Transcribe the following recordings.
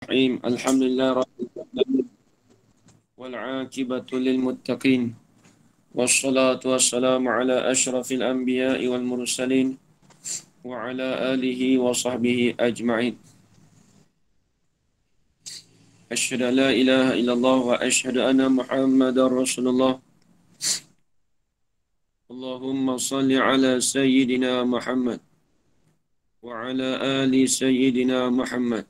الرحيم الحمد لله رب العالمين والعاقبة للمتقين والصلاة والسلام على أشرف الأنبياء والمرسلين وعلى آله وصحبه أجمعين. أشهد أن لا إله إلا الله وأشهد أن محمدا رسول الله. اللهم صل على سيدنا محمد وعلى آل سيدنا محمد.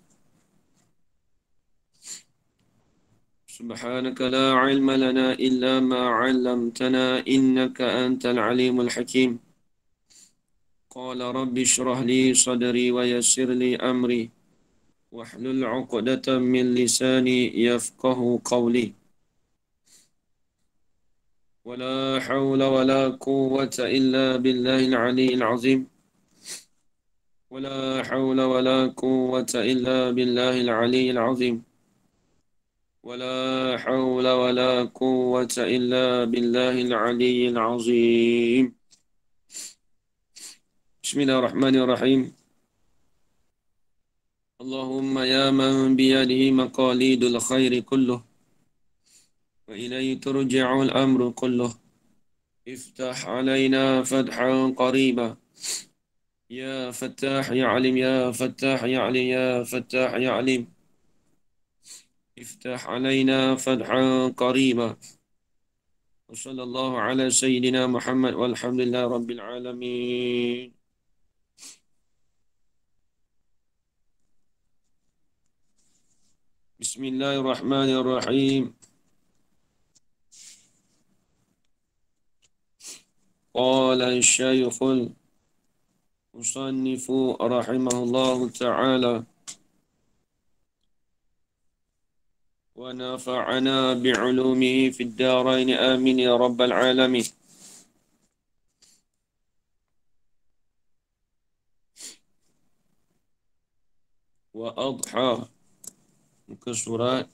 سبحانك لا علم لنا إلا ما علمتنا إنك أنت العليم الحكيم. قال رب اشرح لي صدري ويسر لي أمري واحلل عقدة من لساني يفقه قولي. ولا حول ولا قوة إلا بالله العلي العظيم. ولا حول ولا قوة إلا بالله العلي العظيم. ولا حول ولا قوة إلا بالله العلي العظيم. بسم الله الرحمن الرحيم. اللهم يا من بيده مقاليد الخير كله وإليه ترجع الأمر كله افتح علينا فتحا قريبا يا فتاح يا عليم يا فتاح يا عليم يا فتاح يا عليم افتح علينا فتحا قريبا. وصلى الله على سيدنا محمد والحمد لله رب العالمين. بسم الله الرحمن الرحيم. قال الشيخ المصنف رحمه الله تعالى ونفعنا بعلومه في الدارين آمين يا رب العالمين. وأضحى muka surat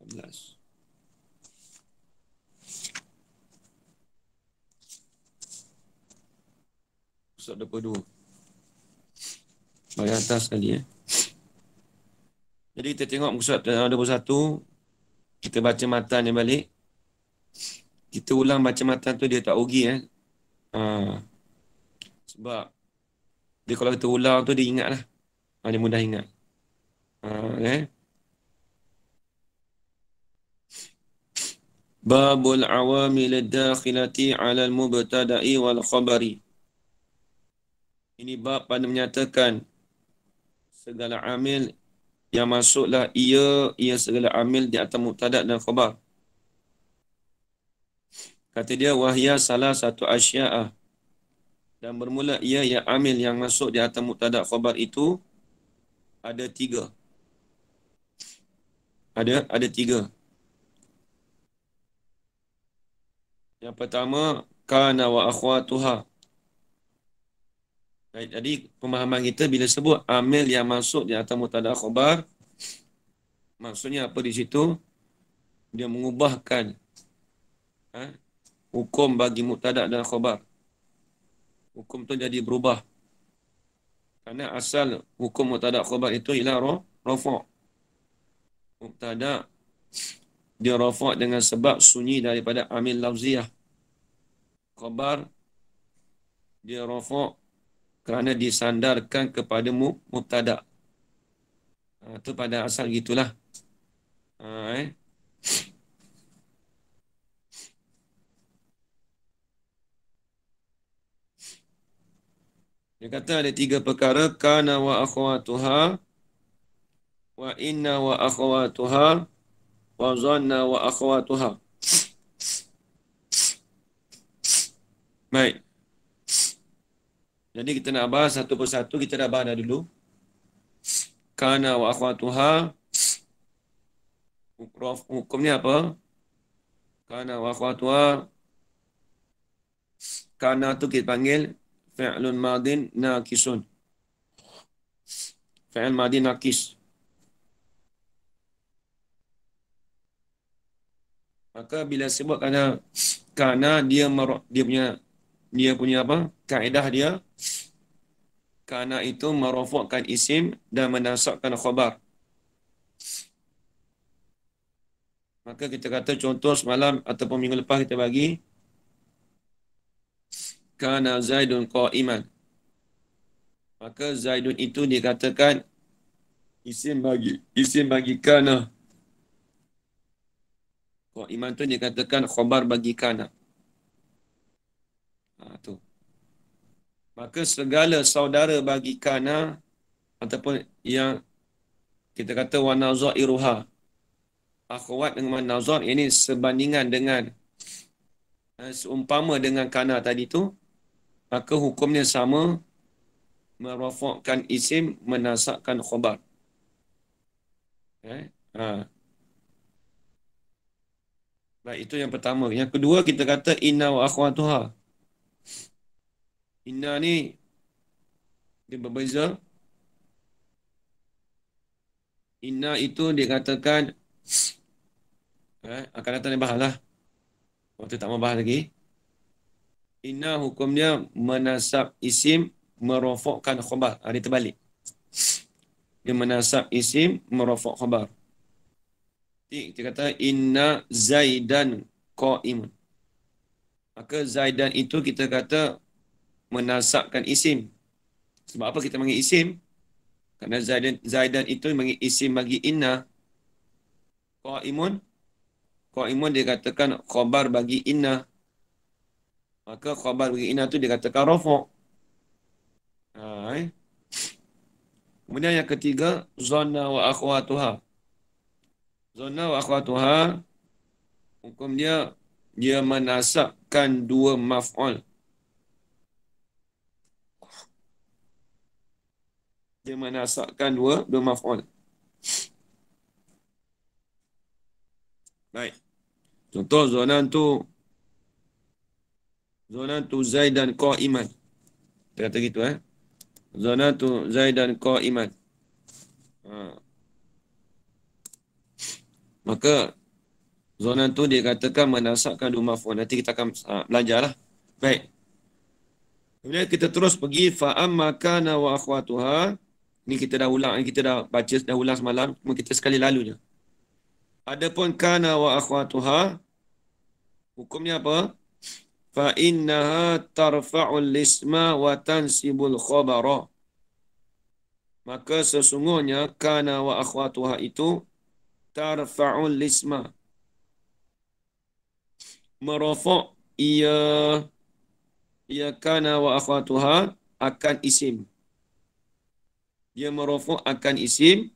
11. Surat 22. Bagi atas sekali ya. Jadi kita tengok muka surat 21. Kita baca matan dia balik. Kita ulang baca matan tu dia tak rugi ya. Sebab dia kalau kita ulang tu dia ingat lah. Dia mudah ingat. Babul awamil dakhilati ala al-mubtada'i wal khabari. Ini bab pada menyatakan segala amil yang masuklah ia segala amil di atas mubtada dan khabar. Kata dia wahya salah satu asya'ah. Dan bermula ia yang amil yang masuk di atas mubtada khabar itu ada tiga. Ada tiga. Yang pertama kana wa akhwatuha. Jadi pemahaman kita bila sebut amil yang masuk di atas mubtada khabar, maksudnya apa di situ? Dia mengubahkan hukum bagi mubtada dan khabar. Hukum tu jadi berubah. Kerana asal hukum mubtada khabar itu ialah rafa'. Mubtada dia rafa' dengan sebab sunyi daripada amil lafziyah. Khabar dia rafa' kerana disandarkan kepada mubtada. Itu pada asal gitulah. Dia kata ada tiga perkara. Kana wa akhwatuha, wa inna wa akhwatuha, wa zanna wa akhwatuha. Baik. Jadi kita nak bahas satu persatu. Kita dah bahas dah dulu. Kana wa akhwatuha. Hukumnya apa? Kana wa akhwatuha. Kana tu kita panggil fi'lun madin naqisun. Fi'l madin naqis. Maka bila sebut kana dia punya apa? Kaedah dia Kana itu merofokkan isim dan menasabkan khabar. Maka kita kata contoh semalam ataupun minggu lepas kita bagi kana Zaidun qa'iman. Maka Zaidun itu dikatakan isim bagi kana. Qa'iman tu dikatakan khabar bagi kana. Tu. Maka segala saudara bagi kana ataupun yang kita kata wa nazairuha, akhwat dengan nazar ini sebandingan dengan seumpama dengan kana tadi tu, maka hukumnya sama, merofakkan isim, menasabkan khabar. Ha. Baik, itu yang pertama. Yang kedua kita kata inna wa akhwatuha. Inna ni dia berbeza. Inna itu dikatakan akan datang dia bahas lah. Waktu tak mau bahas lagi. Inna hukumnya menasab isim, merofakkan khabar. Dia terbalik. Dia menasab isim, merofak khabar. Kita kata inna Zaidan qa'imun. Maka Zaidan itu kita kata menasabkan isim. Sebab apa kita panggil isim? Kerana Zaidan itu panggil isim bagi inna. Qa'imun. Qa'imun dikatakan khabar bagi inna. Maka khabar bagi inna tu dikatakan rafaq. Kemudian yang ketiga, zanna wa akhwatuha. Zanna wa akhwatuha, hukum dia menasabkan dua maf'ul. Dia menasabkan dua maf'ul. Baik. Contoh zonantu Zaidan qa'iman. Kita kata gitu Zonantu Zaidan qa'iman. Maka zonantu dia katakan menasabkan dua maf'ul. Nanti kita akan belajarlah. Baik. Kemudian kita terus pergi fa'amma kana wa akhwatuha. Ni kita dah ulang, kita dah baca dah ulang semalam, cuma kita sekali lalu je. Adapun kana wa akhwatuha, hukumnya apa? Fa innaha tarfa'ul isma wa tansibul khabara. Maka sesungguhnya kana wa akhwatuha itu tarfa'ul isma, merofak ia kana wa akhwatuha akan isim. Dia merofak akan isim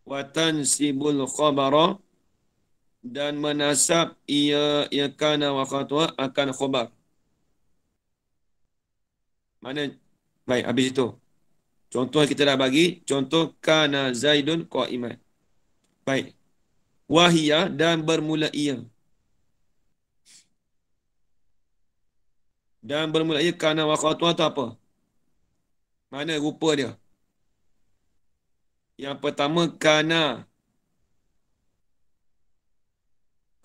wa tansibul khabara, dan menasab ia kana wa akhwatuha akan khabar. Mana? Baik, habis itu. Contoh kita dah bagi. Contoh kana Zaidun qa'iman. Baik. Wahia, dan bermula ia. Dan bermula ia kana wa akhwatuha tu apa? Mana rupa dia? Yang pertama kana.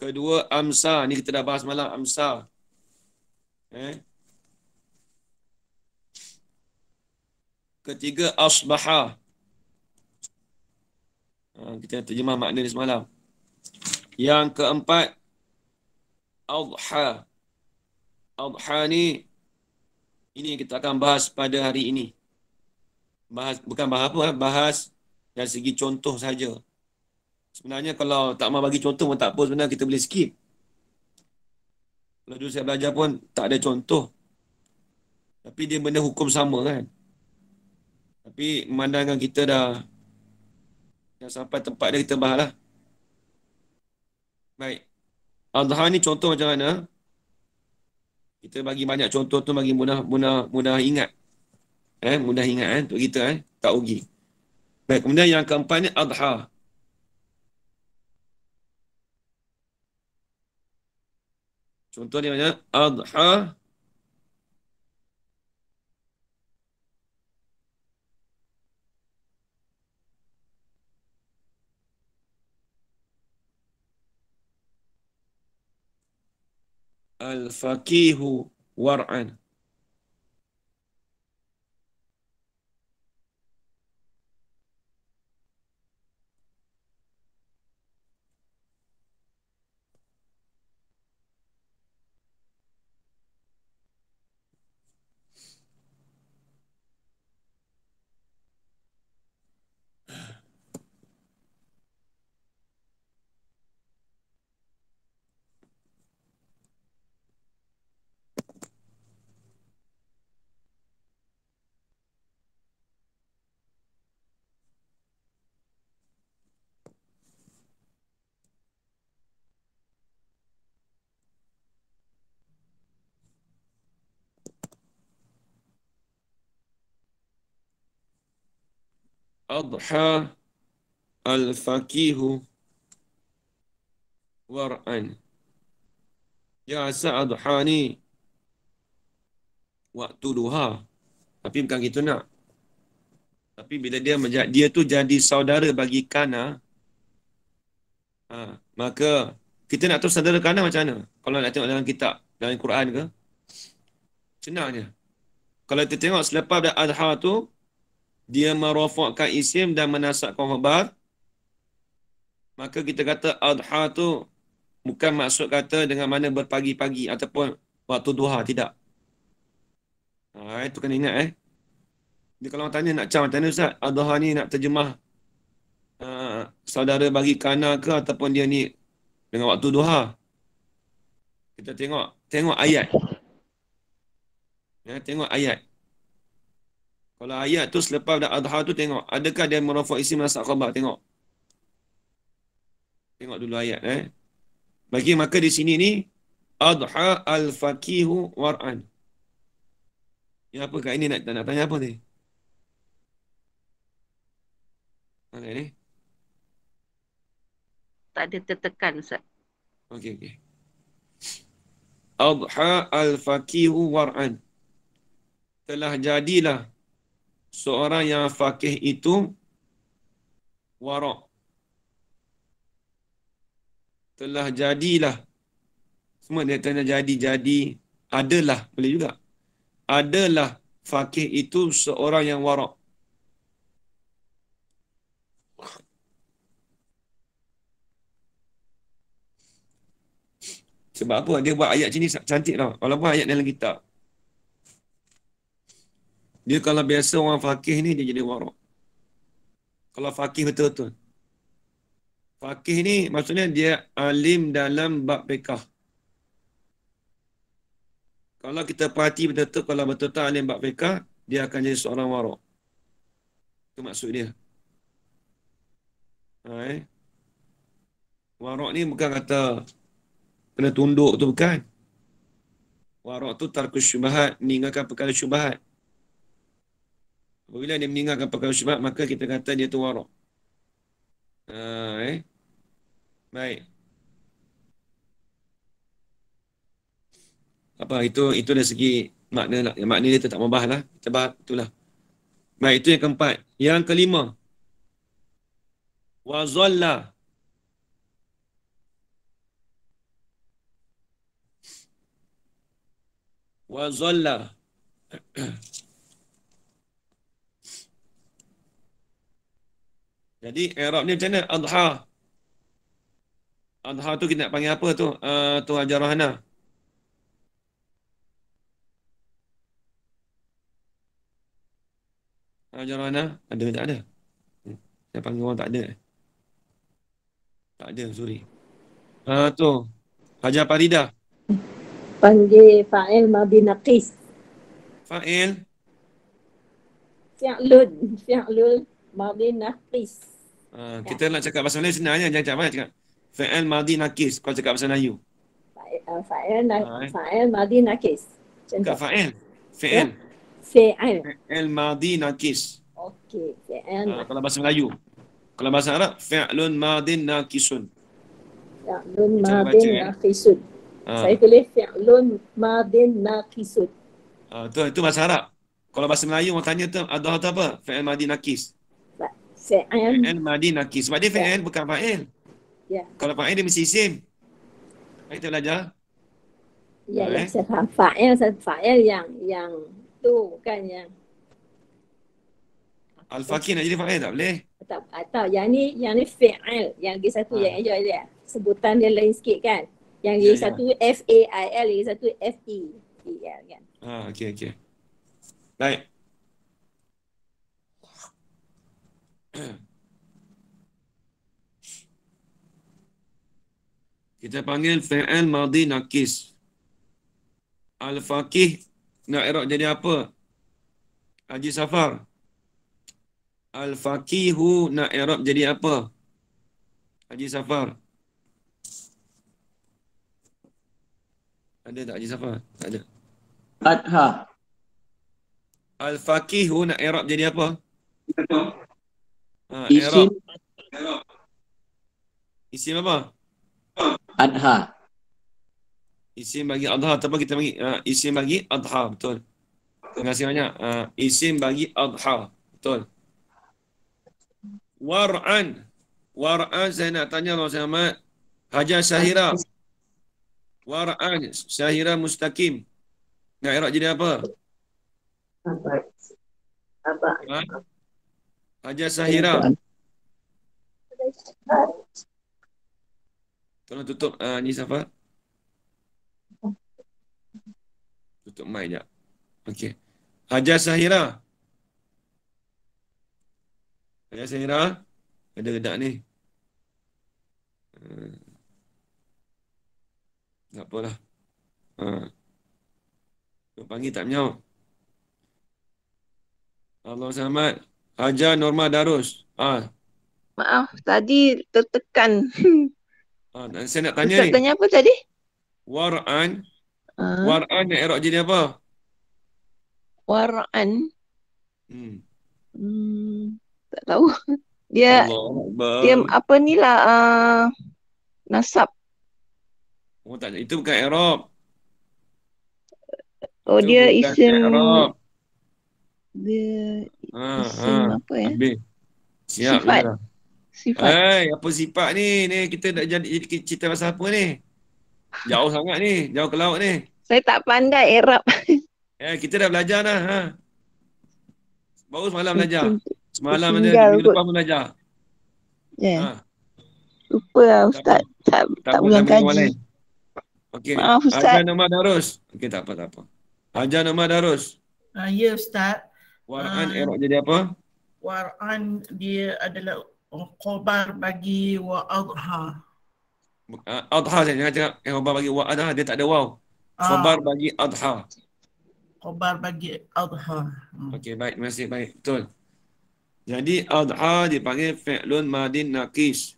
Kedua amsa. Ni kita dah bahas malam amsa. Ketiga asbaha. Kita terjemah makna ni semalam. Yang keempat adha. Adha ni ini kita akan bahas pada hari ini. Bukan bahas apa, bahas dari segi contoh saja. Sebenarnya kalau tak mau bagi contoh pun tak apa, sebenarnya kita boleh skip. Kalau dulu saya belajar pun tak ada contoh. Tapi dia benda hukum sama kan. Tapi memandangkan kita dah sampai tempat dia, kita bahas lah. Baik. Adha ni contoh macam mana? Kita bagi banyak contoh tu bagi mudah ingat. Mudah ingat untuk kita tak rugi. Baik, kemudian yang keempat ni adha. Contoh dia macam adha al-faqihu war'an. Adha al-faqihu war'an. Ya, asal adha ni waktu duha. Tapi bukan gitu nak. Tapi bila dia tu jadi saudara bagi kana, maka kita nak tahu saudara kana macam mana? Kalau nak tengok dalam kitab, dalam Quran ke? Senang je. Kalau kita tengok selepas dah adha tu, dia merofakkan isim dan menasabkan khabar, maka kita kata adha tu bukan maksud kata dengan mana berpagi-pagi ataupun waktu duha, tidak. Itu kena ingat Jadi kalau orang tanya nak macam mana Ustaz, adha ni nak terjemah saudara bagi kana ke ataupun dia ni dengan waktu duha. Kita tengok ayat. Tengok ayat. Kalau ayat tu selepas dah adha tu tengok, adakah dia merofak isim nasab khabar? Tengok dulu ayat Bagi maka di sini ni adha al-faqihu war'an. Ya, apa kat ini nak tanya apa ni? Mana ni? Tak ada tertekan Ustaz. Okey. Adha al-faqihu war'an. Telah jadilah seorang yang faqih itu wara'. Telah jadilah. Semua dia tanya jadi. Adalah. Boleh juga. Adalah faqih itu seorang yang wara'. Sebab apa? Dia buat ayat sini cantik tau. Walaupun ayat dalam kitab. Dia kalau biasa orang faqih ni, dia jadi wara'. Kalau faqih betul-betul. Faqih ni maksudnya dia alim dalam bab fiqh. Kalau kita perhati betul-betul, kalau betul-betul alim bab fiqh, dia akan jadi seorang wara'. Itu maksud dia. Wara' ni bukan kata kena tunduk tu, bukan. Wara' tu tarkus syubhat, meninggalkan perkara syubhat. Apabila dia meninggalkan perkara syubhat, maka kita kata dia tu wara'. Baik. Apa itu dari segi makna lah. Makna dia tak membahas lah. Kita bahas itulah. Baik, itu yang keempat. Yang kelima. Wa zalla. Wa zalla. Jadi i'rab ni macam mana? Adha. Adha tu kita nak panggil apa tu? Tu Hajarahana. Hajarahana ada tak ada? Saya panggil orang tak ada. Tak ada, sorry. Tu. Hajar Faridah. Panggil fa'il madhi naqis. Fa'il. Fi'lul madhi naqis. Kita nak cakap bahasa Melayu senang je. Jangan cakap banyak cakap. Fa'il madhi naqis. Kau cakap bahasa Melayu. Fa'il madhi naqis. Bukan fa'il. Fi'il. Fi'il madhi naqis. Okey, fi'il. Kalau bahasa Melayu. Kalau bahasa Arab, fi'lun madhin naqisun. Fi'lun madhin naqisun. Saya tulis fi'lun madhin naqisun. Itu bahasa Arab. Kalau bahasa Melayu orang tanya tu adha tu apa? Fi'il madhi naqis. Fi'il madhi naqis. Sebab dia fi'il bukan fa'il. Ya. Kalau fa'il dia mesti isim. Kita belajar. Ya, saya faham. Fa'il yang tu kan yang Al-Faqih nak jadi fa'il tak boleh? Atau yang ni fi'il. Yang lagi satu yang ajar dia. Sebutan dia lain sikit kan. Yang lagi satu F-A-I-L, lagi satu F-E-I-L kan. Okey. Baik. Kita panggil fi'il madhi naqis. Al-Faqih nak i'rab jadi apa? Haji Safar. Al-Faqihu nak i'rab jadi apa? Haji Safar. Ada tak Haji Safar? Tak ada. Adha. Al-Faqihu nak i'rab jadi apa? Isim I'rab. Isim apa? adha. Isim bagi adha ataupun kita bagi isim bagi adha, betul. Terima kasih banyak. Isim bagi adha, betul. War'an. War'an saya nak tanya Allah Muhammad. Hajar Syahira. War'an. Syahira mustaqim. Nak i'rab jadi apa? Ha? Hajar Syahira. Tolong tutup ni Safa. Tutup mic jap. Okey. Hajar Syahira. Hajar Syahira. Ada redak ni. Tak apalah. Panggil tak menyaut. Allah Samad. Hajar Norma Darus. Maaf, tadi tertekan. Saya nak tanya Ustaz ni. tanya apa tadi? War'an. Ah, War'an nak i'rab jadi apa? War'an. Hmm. Tak tahu. Dia Allah dia Akbar. apa ni lah nasab. Oh, tak, itu bukan i'rab. Oh, Itu dia bukan isim i'rab. dia Ha, isim apa ya? habis. Siap Sifat. dah. Sifat. Apa sifat ni? Ni kita nak jadi cerita pasal apa ni? Jauh sangat ni, jauh ke laut ni. Saya tak pandai Arab. Kita dah belajar dah. Baru semalam belajar. Semalam ada, Tertinggal minggu kot. lepas pun belajar. Ya. Ha, Lupa lah tak apa. Ustaz. Tak Tak apa, bulan sama orang kaji. lain. Okey. Maaf Ustaz. Hajar nama Darus. Okey, tak apa, tak apa. Hajar nama Darus. Ya Ustaz, War'an i'rab jadi apa? War'an dia adalah khabar bagi wa adha. Adha saya jangan cakap khabar bagi wa'adha, dia tak ada waw. Khabar bagi adha. Khabar bagi adha. Okey, baik. Terima kasih. Baik. Betul. Jadi, adha dipanggil fi'lun madin naqis.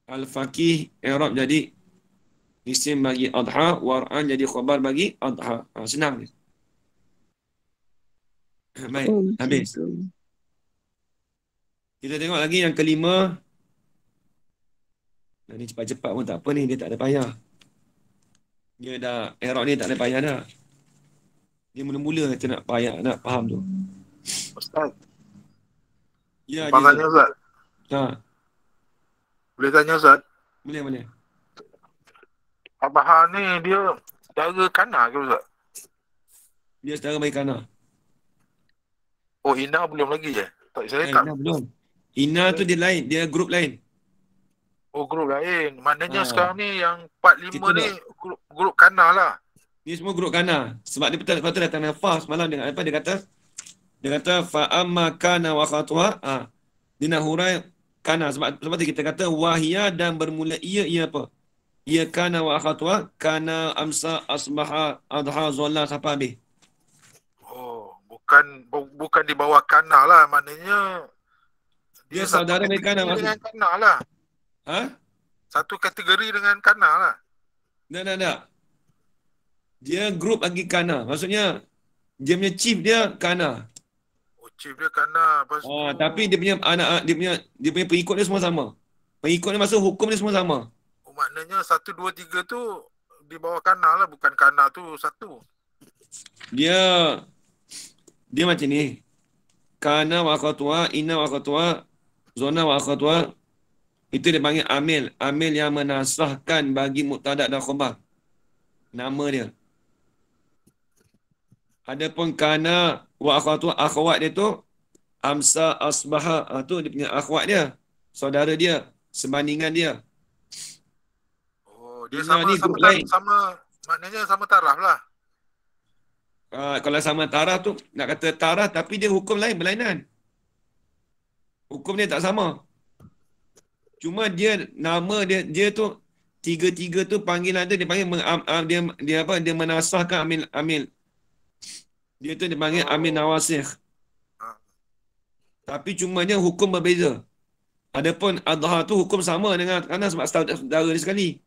Al-faqih i'rab jadi isim bagi adha. War'an jadi khabar bagi adha. Senang ni. Baik. Oh, Habis. betul. Kita tengok lagi yang kelima. Ni cepat-cepat pun tak apa ni. Dia tak ada payah. Dia dah, i'rab ni tak ada payah dah. Dia mula-mula kita nak payah, nak faham tu. Ustaz, Ya, abang tanya Ustaz. Boleh tanya Ustaz? Boleh. Abah ni dia cara kanan ke Ustaz? Dia setara baik kana. Oh, Ina belum lagi je? Tak, saya tak. Ina belum. Ina tu dia lain. Dia grup lain. Oh, grup lain. Maknanya Ha. sekarang ni yang 4-5 Kita ni grup kanan lah. Ni semua grup kana. Sebab dia betul kata datang nafas semalam dia apa dia kata fa amma kana wa khatwa. Dia nak hurai kana sebab tu kita kata wahia dan bermula ia apa? Ia kana wa khatwa kana amsa asbaha adha zalla sampai habis. Oh, bukan di bawah kanan lah. Maknanya Dia satu saudara mereka kategori nak masuk. dengan kanan lah. Satu kategori dengan kanan lah. Tak. Dia grup lagi kana. Maksudnya dia punya chief dia kana. Oh, chief dia kanan. Lepas tu, Tapi dia punya anak dia punya pengikut dia semua sama. Pengikut dia masuk hukum dia semua sama. oh, maknanya 1, 2, 3 tu di bawah kanan lah. Bukan kanan tu satu. Dia macam ni. Kana wa khatwa, inna wa khatwa, zona wa khatwa. Itu dia panggil amil. Amil yang menasahkan bagi mubtada dan khabar. Nama dia. Adapun kana wa khatwa, akhwat dia tu amsa asbaha. Tu dia punya akhwat dia. Saudara dia. Sebandingan dia. Oh, dia Ina ni grup lain. Maknanya sama taraf lah. Kalau sama taraf tu, nak kata taraf tapi dia hukum lain, berlainan. Hukum dia tak sama. Cuma dia, nama dia tu, tiga-tiga tu panggilan tu dia panggil, dia menasahkan amil. Dia tu dia panggil amil nawasikh. Tapi cumanya hukum berbeza. Adapun adha tu hukum sama dengan kanan sebab saudara dia sekali.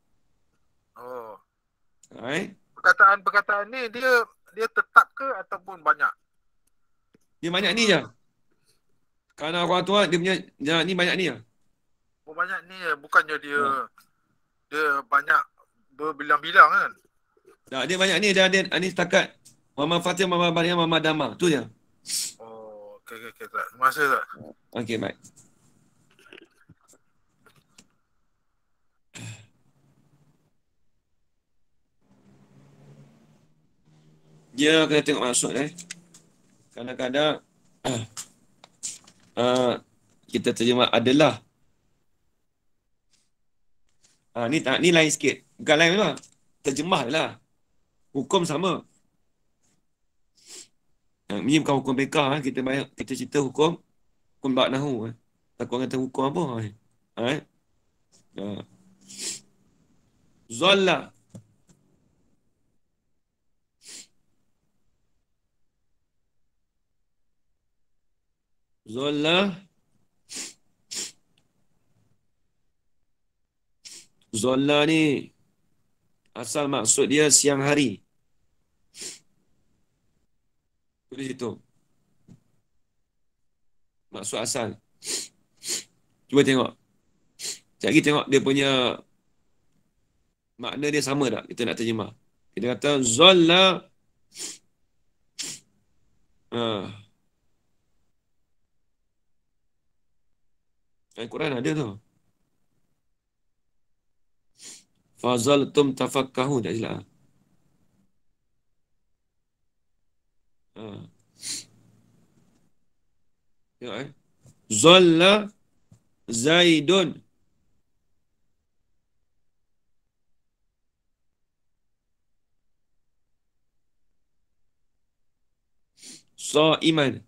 Oh. Right? Perkataan ni dia tetap ke ataupun banyak? Dia banyak ni je. Kerana orang tua dia punya ni banyak ni lah. Oh, banyak ni bukannya dia Ha. dia banyak berbilang-bilang kan. Tak, dia banyak ni. Dia ada ni setakat Mama Fatimah, Mama Maryam, Mama Dama. Tu je. Oh, okey tak. Terima kasih tak. Okey, baik. Dia kena tengok maksud Kadang-kadang kita terjemah adalah. Ni lain sikit. Bukan lain memang. Terjemah je lah. Hukum sama. Ini bukan hukum bekah. Kita cerita hukum bak nahu. Takut kata hukum apa. Zalla. Zalla. Zalla ni asal maksud dia siang hari. Tulis situ. Maksud asal. Cuba tengok. Sekejap lagi tengok dia punya makna dia sama tak? Kita nak terjemah. Kita kata Zalla. Al-Quran ada tu. Fazaltum tafakkahu. Tak silap. Tengok Zalla Zaidun. Sa'iman.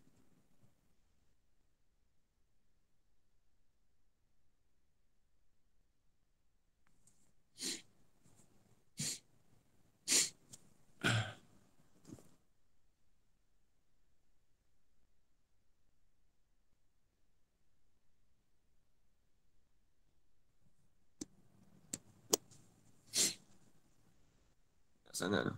Tak sangat tu.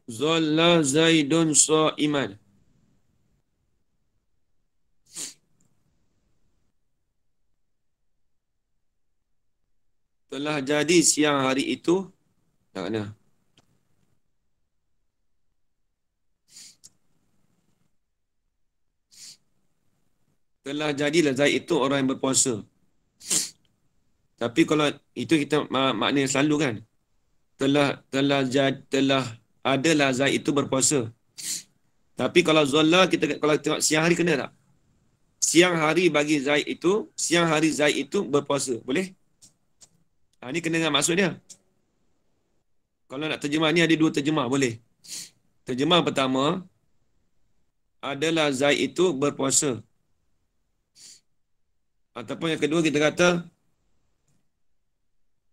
Zalla Zaidun Sa'iman. Telah jadi siang hari itu. Tak ada. Telah jadilah Zaid itu orang yang berpuasa. Tapi kalau itu kita makna yang selalu kan. Telah adalah Zaid itu berpuasa. Tapi kalau Zalla kita kalau tengok siang hari kena tak? Siang hari bagi Zaid itu, siang hari Zaid itu berpuasa. Boleh? Ni kena dengan maksud dia. Kalau nak terjemah ni ada dua terjemah, boleh. Terjemah pertama, adalah Zaid itu berpuasa. Ataupun yang kedua kita kata,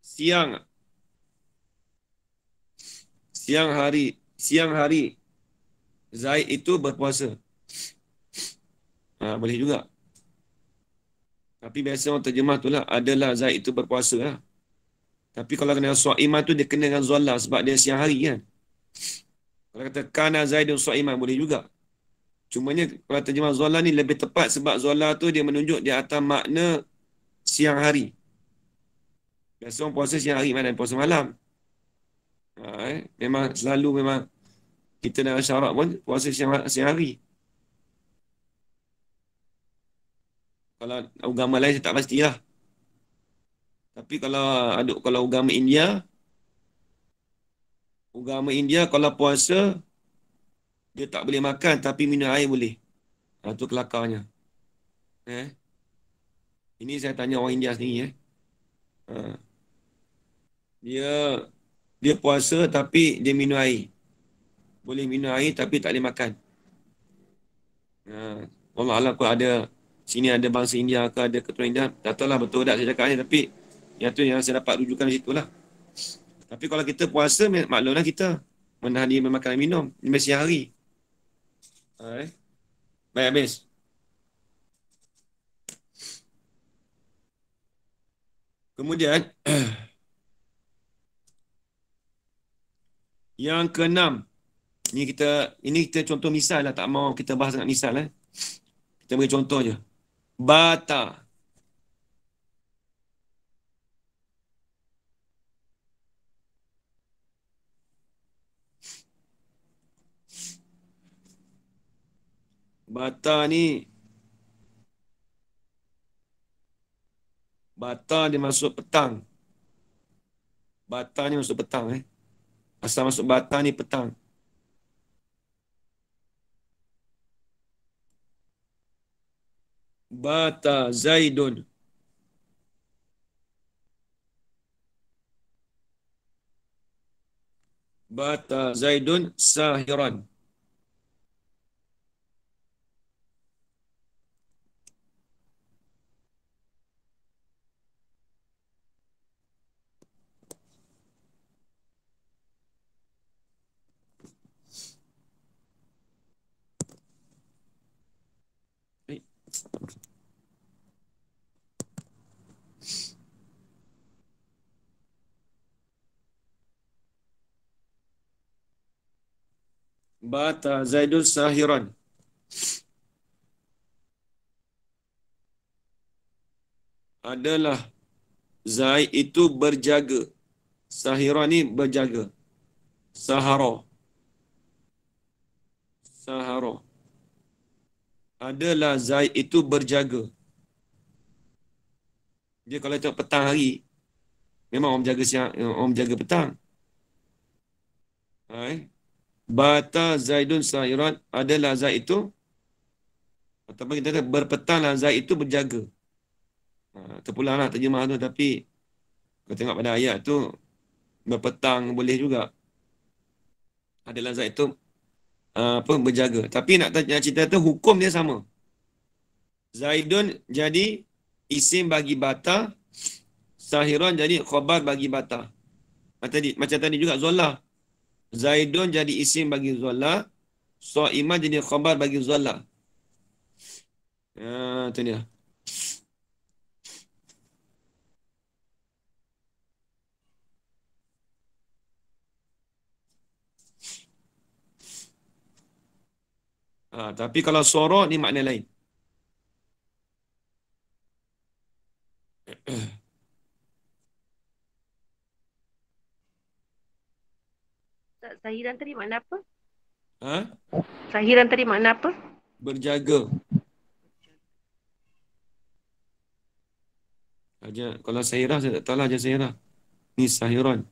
siang hari Zaid itu berpuasa. Boleh juga. Tapi biasa orang terjemah tu lah, adalah Zaid itu berpuasa lah. Tapi kalau kena Su'aiman tu dia kena dengan Zalla sebab dia siang hari kan. Kalau kata kana Zaidun Su'aiman boleh juga. Cumanya kalau terjemah Zalla ni lebih tepat sebab Zalla tu dia menunjuk di atas makna siang hari. Biasa orang puasa siang hari mana puasa malam. Memang selalu kita dalam syarat pun puasa siang hari. Kalau agama lain saya tak pastilah. Tapi kalau agama India kalau puasa dia tak boleh makan tapi minum air boleh. Tu kelakarnya. Ini saya tanya orang India sendiri. Dia puasa tapi dia minum air. Boleh minum air tapi tak boleh makan. Allah Allah kalau ada sini ada bangsa India ke ada keturunan India, tak tahulah betul tak saya cakap ni tapi yang saya dapat rujukan di situ lah. Tapi kalau kita puasa maklumlah kita menahan diri makan dan minum di siang hari. Baik habis. Kemudian yang keenam, ini kita contoh misal lah, tak mau kita bahas dengan misal Kita beri contoh je. Bata. Bata dia masuk petang. Bata ni masuk petang Asal masuk bata ni petang. Bata Zaidun. Bata Zaidun sahiran. Bata Zaidun sahiran. Adalah Zaid itu berjaga. Sahiran ni berjaga. Sahara. Adalah Zaid itu berjaga. Dia kalau tengok petang hari, memang orang jaga siang, orang jaga petang. Bata Zaidun sahiran, adalah Zaid itu, ataupun kita kata berpetanglah Zaid itu berjaga. Terpulanglah terjemah tu, tapi kalau tengok pada ayat tu, berpetang boleh juga. Adalah Zaid itu berjaga. Tapi nak cerita tu hukum dia sama. Zaidun jadi isim bagi bata, sahiran jadi khabar bagi bata. Macam tadi juga Zola. Zaidun jadi isim bagi Zola, Sa'imah jadi khabar bagi Zola. Itu dia. Tapi kalau soro ni makna lain. Sahiran tadi makna apa? Ha? Sahiran tadi makna apa? Berjaga. Kalau sahirah saya tak tahu lah ajar sahirah. Ni sahiran.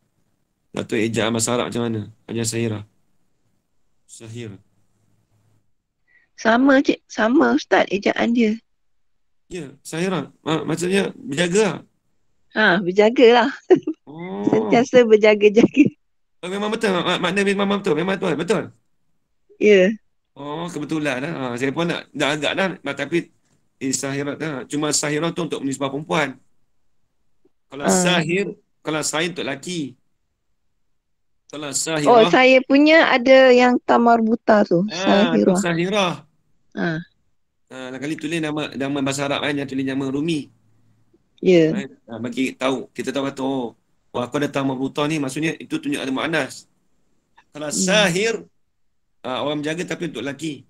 Tak tahu ejaan bahasa Arab macam mana. Ajar sahirah. Sahir. Sama Ustaz ejaan dia. Ya, sahirah. Maksudnya berjaga lah. Berjagalah. Oh. Sentiasa berjaga-jaga. Memang betul. Makna memang betul. Memang betul. Betul. Ya. Oh, kebetulan lah. Saya pun dah agak dah. Tapi sahirat dah. Cuma sahirah tu untuk menisbah perempuan. Kalau sahir untuk lelaki. Kalau sahirah. Oh, saya punya ada yang tamar buta tu. Itu Sahirah. sahirah. Lain kali tulis nama bahasa Arab jangan tulis nama Rumi. Ya. Bagi tahu. Kita tahu kata, aku ada tamar buta ni, maksudnya itu tunjuk ada mu'anas. Kalau sahir, orang menjaga tapi untuk lelaki.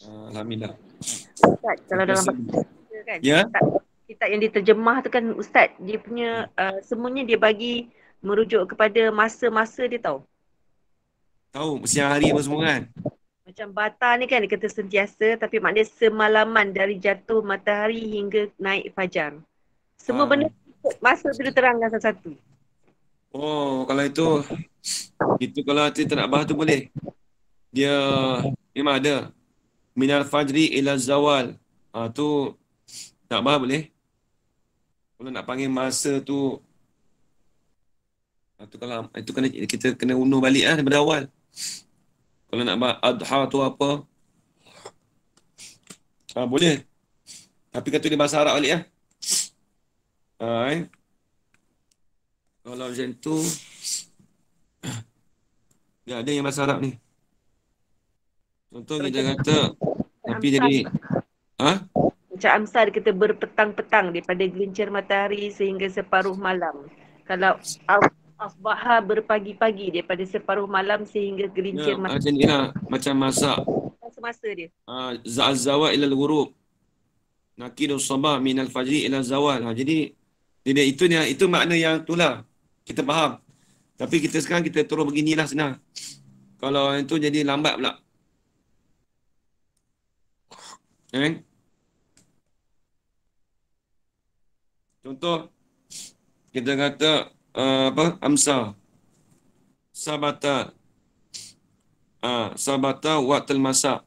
Alhamdulillah. Ustaz, kalau dalam bahasa kan, ya? kitab yang diterjemah tu kan Ustaz, dia punya semuanya dia bagi merujuk kepada masa-masa dia tahu. Tahu, siang hari apa semua kan? Macam bata ni kan dia kata sentiasa, tapi maknanya semalaman dari jatuh matahari hingga naik fajar. Semua benda masa tu diterangkan satu-satu. Oh, kalau itu kalau hati tak nak bahas tu boleh. Dia memang ada. Minal fajri ila zawal. Tu nak bahas boleh. Kalau nak panggil masa tu, itu kita kena undur balik daripada awal. Kalau nak bahas adha tu apa, boleh. Tapi kata dia bahasa Arab balik Kalau macam tu, dia ada yang bahasa Arab ni. Contoh kita kata, tapi jadi, macam Amsal kita berpetang-petang daripada gelincir matahari sehingga separuh malam. Kalau asbaha berpagi-pagi daripada separuh malam sehingga Ya, gelincir macam ni lah. Macam masak. masa dia. Zawal ila al-ghurub. Nakidu sabah minal fajri ila zawal. Jadi itu makna yang itulah. Kita faham. Tapi kita sekarang kita terus beginilah senang. Kalau itu jadi lambat pula. Contoh kita kata amsa. Sabata. Sabata waqtul masa.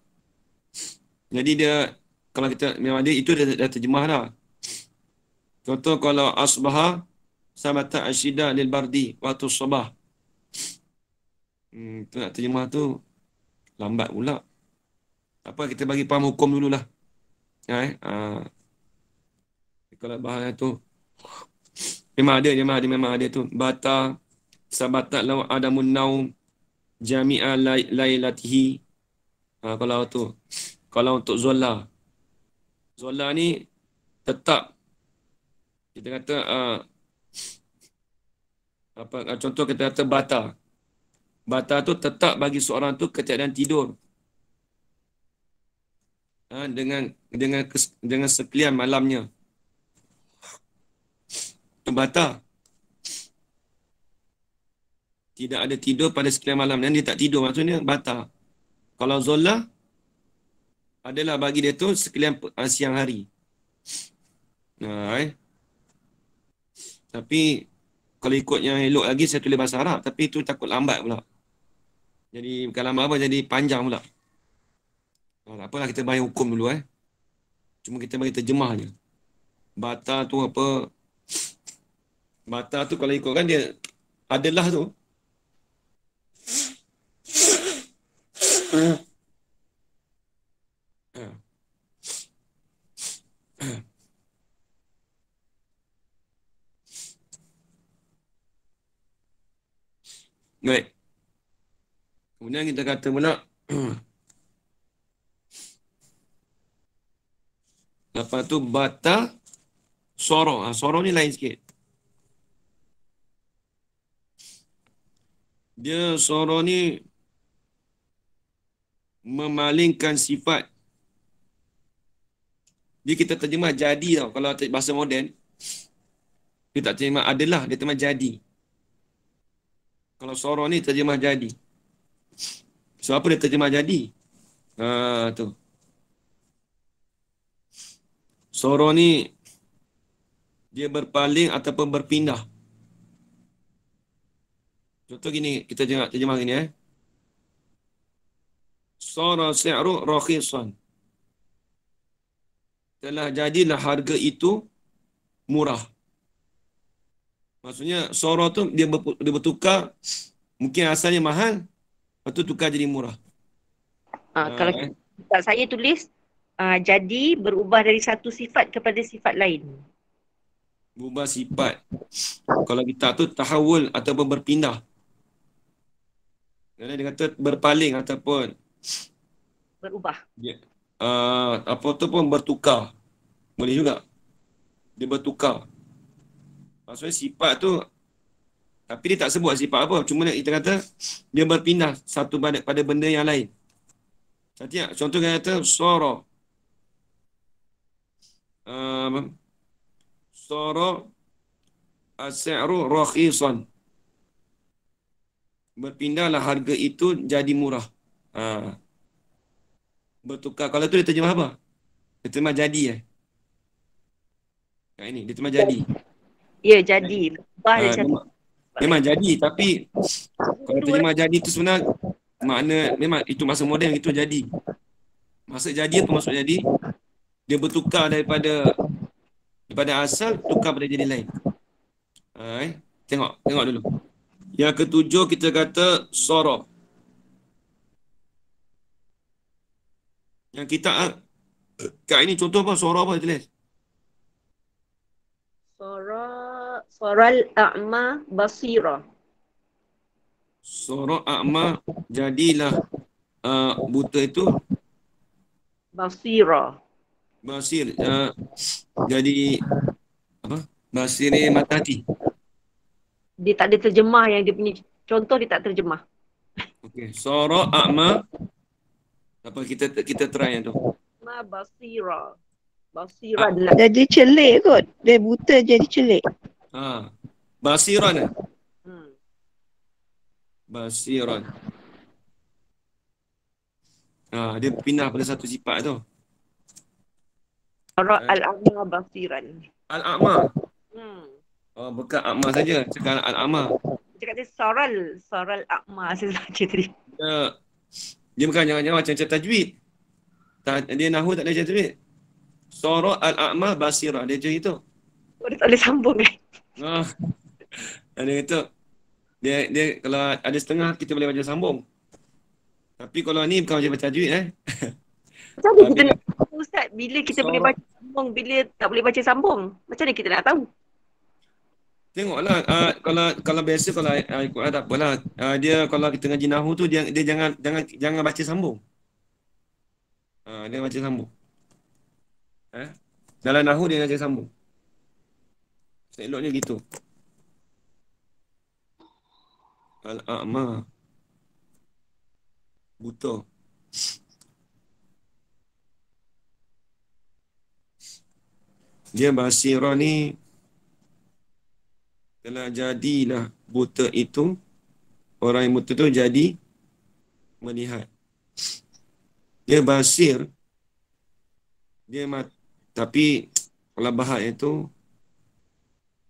Jadi dia kalau kita memang dia itu dah terjemah dah. Contoh kalau asbaha sabata asyida lil bardi waqtu sabah. Tu nak terjemah tu lambat pula. Apa kita bagi faham hukum dululah. Kalau bahasa tu memang ada tu. Bata sabata law adamun naum jami'a lailatihi. Kalau tu. Kalau untuk zola. Zola ni tetap kita kata contoh kita kata bata. Bata tu tetap bagi seorang tu ketiadaan tidur. Dengan sekalian malamnya. Itu bata. Tidak ada tidur pada sekalian malam dan dia tak tidur, maksudnya bata. Kalau zola adalah bagi dia tu sekalian siang hari. Tapi kalau ikut yang elok lagi saya tulis bahasa Arab, tapi itu takut lambat pula. Jadi bukan lambat apa, jadi panjang pula. Tak apalah, kita bayar hukum dulu Cuma kita bagi terjemah je. Bata tu apa? Bata tu kalau ikutkan dia adalah tu. Baik. Kemudian kita kata pula lepas tu bata soro. Soro ni lain sikit. Dia soro ni memalingkan sifat. Dia kita terjemah jadi tau. Kalau bahasa moden, dia tak terjemah adalah, dia terjemah jadi. Kalau soro ni terjemah jadi. So apa dia terjemah jadi? Tu. Soro ni dia berpaling ataupun berpindah. Contoh gini, kita terjemah gini Sara si'ru rakhisan. Telah jadilah harga itu murah. Maksudnya sara tu dia bertukar, mungkin asalnya mahal, lepas tu tukar jadi murah. Kalau saya tulis jadi berubah dari satu sifat kepada sifat lain. Berubah sifat. Kalau kita tu tahawul ataupun berpindah. Dia kata berpaling ataupun berubah. Apa tu pun bertukar. Boleh juga. Dia bertukar. Maksudnya sifat tu, tapi dia tak sebut sifat apa. Cuma kita kata dia berpindah satu pada benda yang lain. Contoh kita kata sara. Sara as-si'ru rakhisan. Berpindahlah harga itu jadi murah. Bertukar. Kalau tu dia terjemah apa? Dia terjemah jadi ini dia terjemah jadi. Ya, jadi. Memang jadi, tapi kalau terjemah jadi tu sebenarnya makna memang itu masa moden itu jadi. Maksud jadi apa maksud jadi? Dia bertukar daripada asal tukar pada jadi lain. Tengok dulu. Yang ketujuh kita kata sara. Yang kita kat ini contoh apa? Sara apa tulis? Soral a'ma basira. Sara a'ma jadilah buta itu basira. Basir jadi apa? Basir ni mata hati. Dia tak ada terjemah yang dia punya contoh, dia tak terjemah. Okey. Sara a'ma. Apa kita try yang tu. Ma basira. Basira adalah Jadi celik kot. Dia buta jadi celik. Ha. Basiran eh? hmm. Basiran. Dia pindah pada satu sifat tu. Sara al-a'ma basiran. Al-a'ma. Hmm. Oh, bukan a'ma saja. Cakap al-a'ma. Dia kata saral a'ma saya baca tadi. Dia bukan jangan-jangan macam tajwid. Dia nahu tak ada tajwid. Sara al-a'ma basira. Dia macam itu. Oh, dia tak boleh sambung kan? Dia kata dia kalau ada setengah kita boleh baca sambung. Tapi kalau ni bukan macam tajwid Macam mana kita nak tahu Ustaz bila kita boleh baca sambung, bila tak boleh baca sambung? Macam mana kita nak tahu? Tengoklah kalau biasa kalau Al-Quran tak apalah. Dia kalau kita ngaji nahu tu dia jangan baca sambung. Dia baca sambung. Dalam nahu dia baca sambung. Seloknya gitu. Al-a'ma. Buta. Dia basirah ni telah jadilah buta itu, orang yang buta tu jadi melihat. Dia basir, tapi kalau bahas itu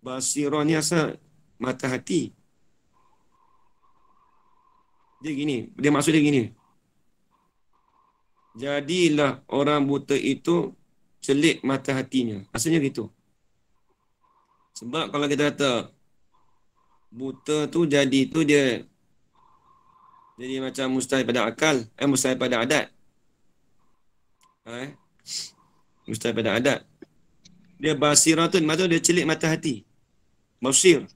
basirah ni asal mata hati. Dia maksud dia gini. Jadilah orang buta itu celik mata hatinya. Asalnya gitu. Sebab kalau kita kata buta tu jadi tu dia jadi macam mustahil pada akal, mustahil pada adat. Mustahil pada adat. Dia basirah tu maksud dia celik mata hati. Basir.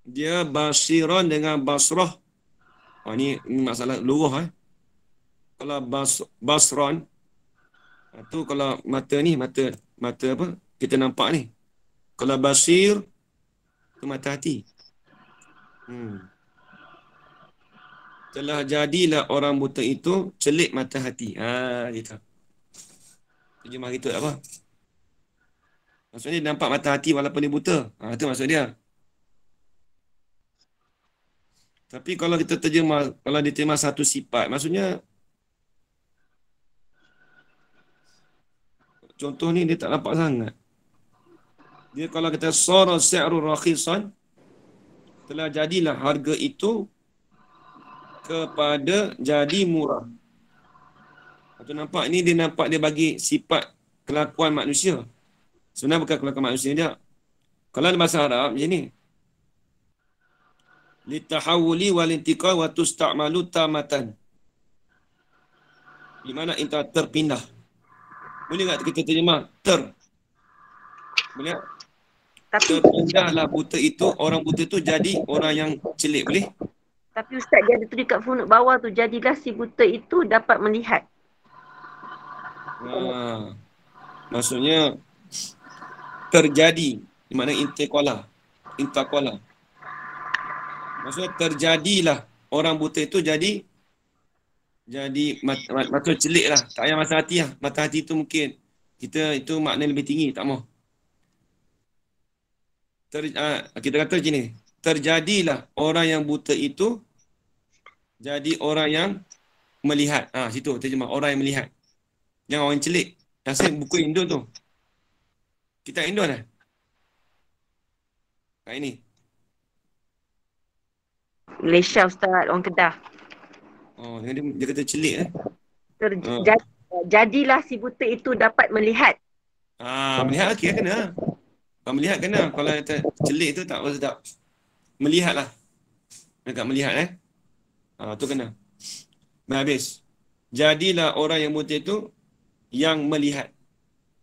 Dia basiran dengan basrah. Ni masalah luruh Kalau basran tu kalau mata ni mata apa? Kita nampak ni. Kalau basir tu mata hati. Telah jadilah orang buta itu celik mata hati. Gitu. Terjemah gitu apa? Maksudnya dia nampak mata hati walaupun dia buta. Itu maksud dia. Tapi kalau kita terjemah, kalau diterjemah satu sifat, maksudnya contoh ni dia tak nampak sangat. Dia kalau kita sara sa'ru rakhisan, telah jadilah harga itu kepada jadi murah. Atau nampak ni dia nampak dia bagi sifat kelakuan manusia. Sebenarnya bukan kelakuan manusia dia. Kalau dalam bahasa Arab macam ni. Litahawuli wal intiqal wa tusta'malu tamatan. Di mana inta terpindah. Boleh tak kita terjemah boleh tak? Tapi Terpindahlah buta itu, orang buta itu jadi orang yang celik, boleh? Tapi Ustaz dia ada tulis kat footnote bawah tu, jadilah si buta itu dapat melihat. Maksudnya terjadi, di mana intakola. Maksudnya terjadilah orang buta itu jadi mata celik lah. Tak payah mata hati lah. Mata hati tu mungkin kita itu makna lebih tinggi, tak mau. Kita kata macam ni. Terjadilah orang yang buta itu jadi orang yang melihat. Situ terjemah orang yang melihat. Yang orang celik. Rasa buku Indo tu. Kita Indo dah. Ini. Malaysia Ustaz, orang Kedah. Dia kata celik Jadilah si buta itu dapat melihat. Melihat kira kena. Melihat kena. Kalau kata celik tu tak sedap. Melihatlah. Dekat melihat tu kena. Habis. Jadilah orang yang buta itu yang melihat.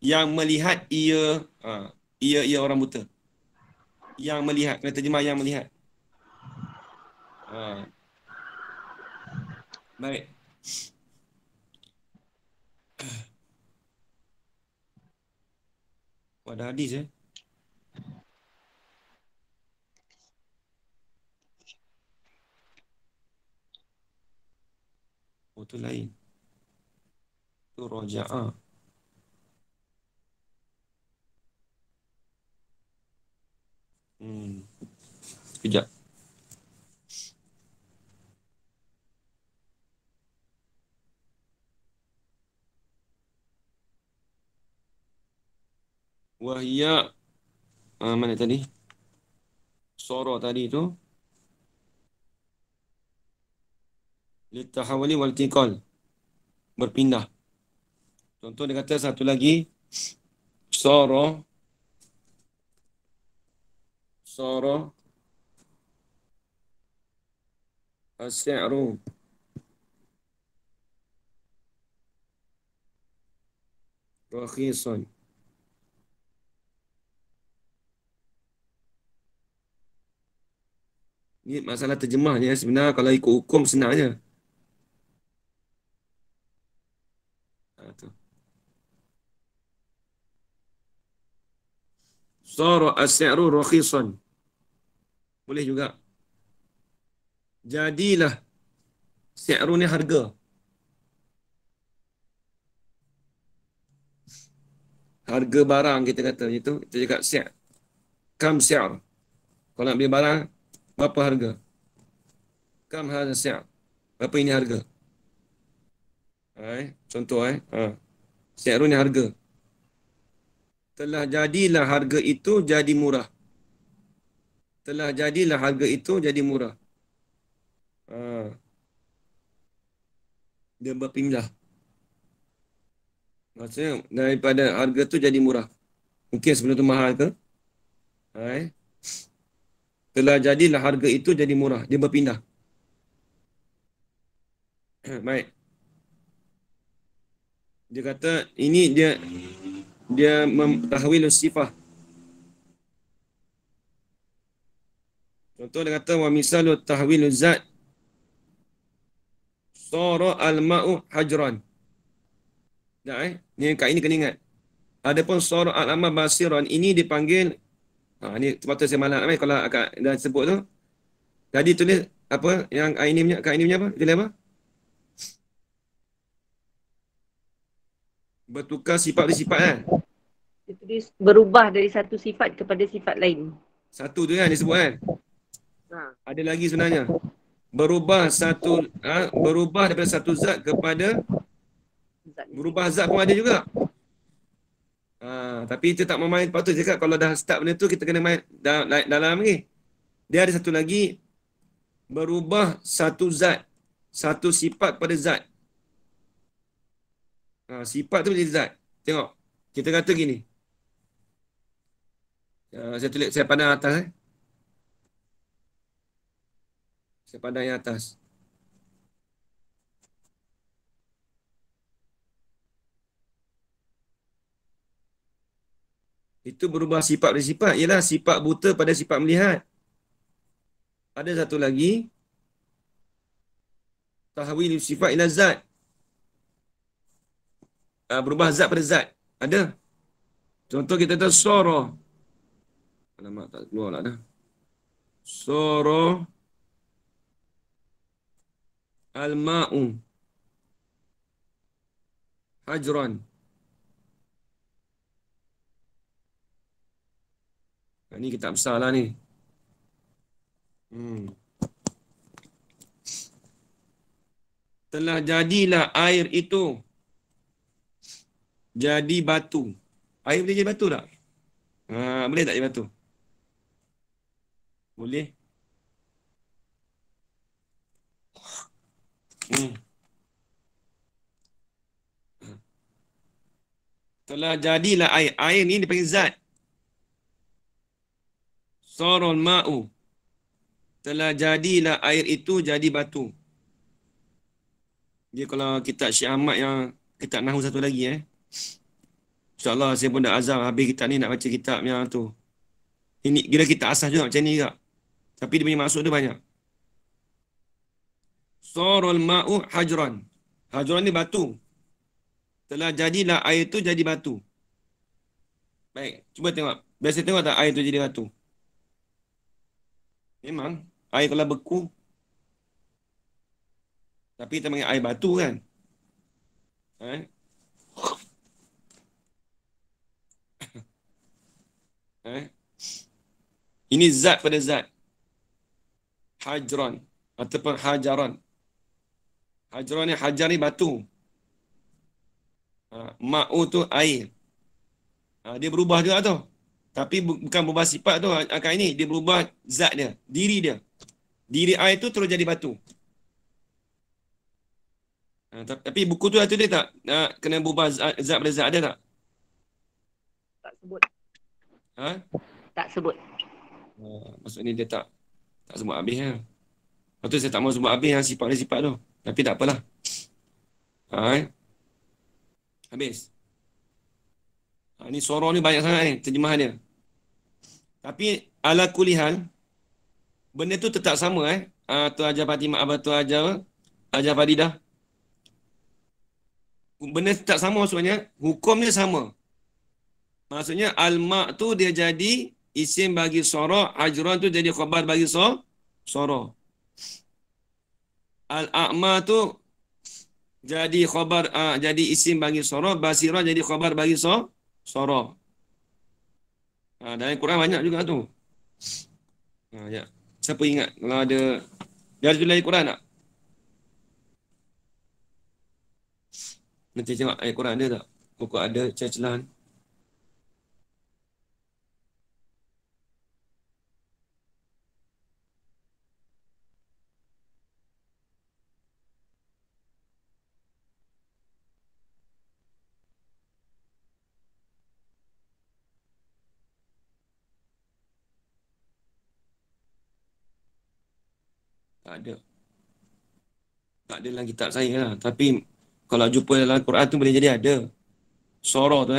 Yang melihat ia orang buta. Yang melihat. Kena terjemah yang melihat. Baik. ada hadis Oh, tu lain. Tu roja'ah. Sekejap. Wahia mana tadi? Soro tadi tu litahawali wal tiqal, berpindah. Contoh dia kata satu lagi soro as-si'ru rakhisan. Ni masalah terjemahnya. Sebenarnya kalau ikut hukum senangnya. Tu. Sara as-si'ru rakhisan. Boleh juga. Jadilah si'ru ni harga. Harga barang kita kata itu. Kita cakap si'. Kam si'r. Kalau nak beli barang, berapa harga? Kam hadha si'r. Berapa ini harga? Contoh si'ru ni harga. Telah jadilah harga itu jadi murah. Telah jadilah harga itu jadi murah. Dia berpindah. Maksudnya daripada harga tu jadi murah. Mungkin sebelum tu mahal ke? Telah jadilah harga itu jadi murah. Dia berpindah. Baik. Dia kata ini dia mentahwil sifah. Contoh dia kata wa misalu tahwil zat sara al-ma'u hajran. Dah ni kat ini kena ingat. Adapun sara al-ama basiran ini dipanggil ni sepatutnya saya malam kalau akak dah sebut tu. Tadi tulis apa yang ini punya kat ini punya apa? Tulis apa? Bertukar sifat dari sifat kan? Dia tulis berubah dari satu sifat kepada sifat lain. Satu tu kan dia sebut kan? Ada lagi sebenarnya. Berubah daripada satu zat kepada berubah zat pun ada juga. Tapi kita tak main patut cakap kalau dah start benda tu kita kena main dalam ni. Dia ada satu lagi berubah satu zat, satu sifat pada zat. Sifat tu menjadi zat. Tengok. Kita kata gini. Saya tulis, saya pandang atas Saya pandang yang atas. Itu berubah sifat dari sifat. Ialah sifat buta pada sifat melihat. Ada satu lagi. Tahwil sifat ila zat. Berubah zat pada zat. Ada. Contoh kita tahu sara. Alamak tak keluar lah dah. Sara al-ma'u hajran. Ni kitab besar lah ni. Telah jadilah air itu jadi batu. Air boleh jadi batu tak? Boleh tak jadi batu? Boleh. Telah jadilah air. Air ni dipanggil zat. Sarul ma'u. Telah jadilah air itu jadi batu. Dia kalau kitab Syekh Ahmad yang kitab Nahu satu lagi InsyaAllah saya pun dah azam habis kitab ni nak baca kitab yang tu. Ini kira kitab asas juga macam ni juga. Tapi dia punya maksud dia banyak. Sarul ma'u hajran. Hajran ni batu. Telah jadilah air tu jadi batu. Baik, cuba tengok. Biasa tengok tak air tu jadi batu? Memang, air kalau beku. Tapi kita panggil air batu kan? Eh? Ini zat pada zat. Hajran ataupun hajaran. Hajran ni, hajar ni batu. Ma'u tu air. Dia berubah juga tu. Tapi bukan berubah sifat tu akal ini. Dia berubah zat dia, diri dia. Diri air tu terus jadi batu. Tapi buku tu ada dia tak? Kena berubah zat pada zat ada tak? Tak sebut. Ha? Tak sebut. Maksudnya dia tak sebut habis lah. Lepas tu saya tak mau sebut habis yang sifat tu. Tapi tak apalah. Habis. Ni sorong ni banyak sangat ni terjemahan dia. Tapi ala kulihal, benda tu tetap sama Tu ajar Fatimah, tu ajar Fadidah. Benda tetap sama maksudnya, hukum dia sama. Maksudnya al-ma' tu dia jadi isim bagi sora, ajran tu jadi khabar bagi sora. Al-a'ma tu jadi khabar jadi isim bagi sora, basira jadi khabar bagi sora. Dalam Quran banyak juga tu. Ya. Siapa ingat kalau ada dia ada tulis Quran tak? Nanti tengok ayat Quran ada tak? Pokok ada celah-celahan. Tak ada. Tak ada dalam kitab saya lah. Tapi kalau jumpa dalam Quran tu boleh jadi ada. Surah tu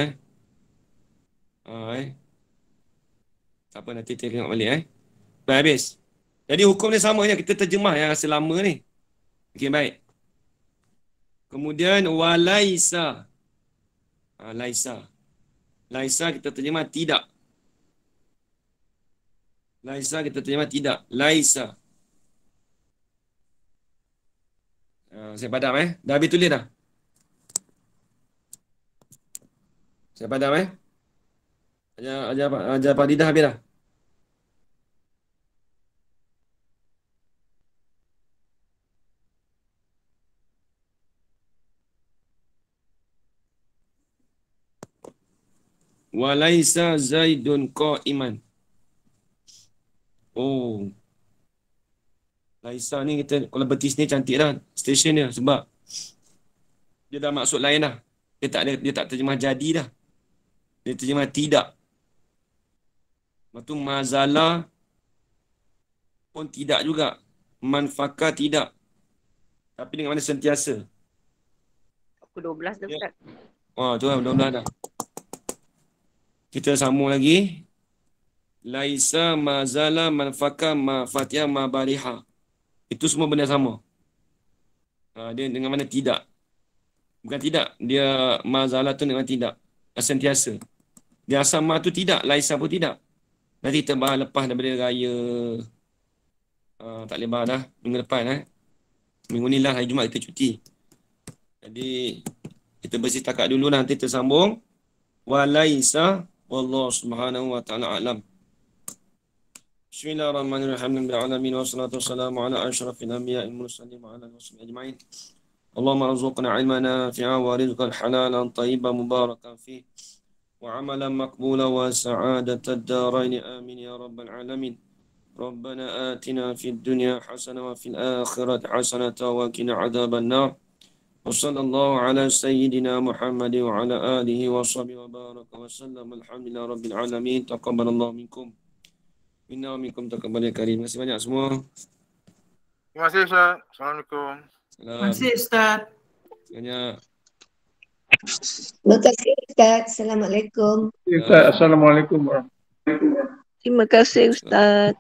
Tak apa, nanti kita tengok balik Baik, habis. Jadi hukum ni sama je. Kita terjemah yang rasa lama ni. Okey, baik. Kemudian walaisa. Laisa kita terjemah tidak. Laisa kita terjemah tidak. Laisa. Saya padam Dah habis tulis dah. Saya padam Ajar Fadidah habis dah. Walaisa Zaidun qa'iman. Oh. Laisa ni kita kalau betis ni cantik dah stesen dia sebab dia dah maksud lain dah. Dia tak terjemah jadi dah. Dia terjemah tidak. Lepas tu mazala pun tidak juga. Manfaka tidak. Tapi dengan mana sentiasa. Aku 12 dah Ustaz. Tu lah mudah-mudahan dah. Kita sambung lagi. Laisa mazala manfaka ma fatihah ma bariha. Itu semua benda sama. Dia dengan mana tidak. Bukan tidak. Dia mazalah tu dengan tidak. Sentiasa. Dia asal ma tu tidak. Laisa pun tidak. Nanti kita bahas lepas daripada raya. Tak boleh bahas dah. Minggu depan. Minggu ni lah hari Jumaat kita cuti. Jadi kita bersih takat dulu lah. Nanti kita sambung. Walaisa. Wallahu subhanahu wa ta'ala a'lam. Bismillahirrahmanirrahim. Alhamdulillahirabbil wassalatu wassalamu ala asyrafil anbiya'i wal mursalin wa ala alihi washabbihi ajma'in. Allahumma arzuqna 'ilman nafi'an wa rizqan halalan tayyiban mubarakan fihi wa 'amalan maqbulan wa sa'adatad darain. Amin ya rabbal alamin. Rabbana atina fid dunya hasanah wa fil akhirati hasanah wa qina 'adzaban nar. Wa sallallahu ala sayyidina Muhammad wa ala alihi wa sahbihi wa baraka wa sallam. Alhamdulillahirabbil alamin. Taqabbalallahu minkum. Minna wa minkum taqabbal karim. Terima kasih banyak semua. Terima kasih Ustaz. Assalamualaikum. Terima kasih Ustaz. Banyak. Terima kasih Ustaz. Assalamualaikum. Ustaz, Assalamualaikum warahmatullahi wabarakatuh. Terima kasih Ustaz.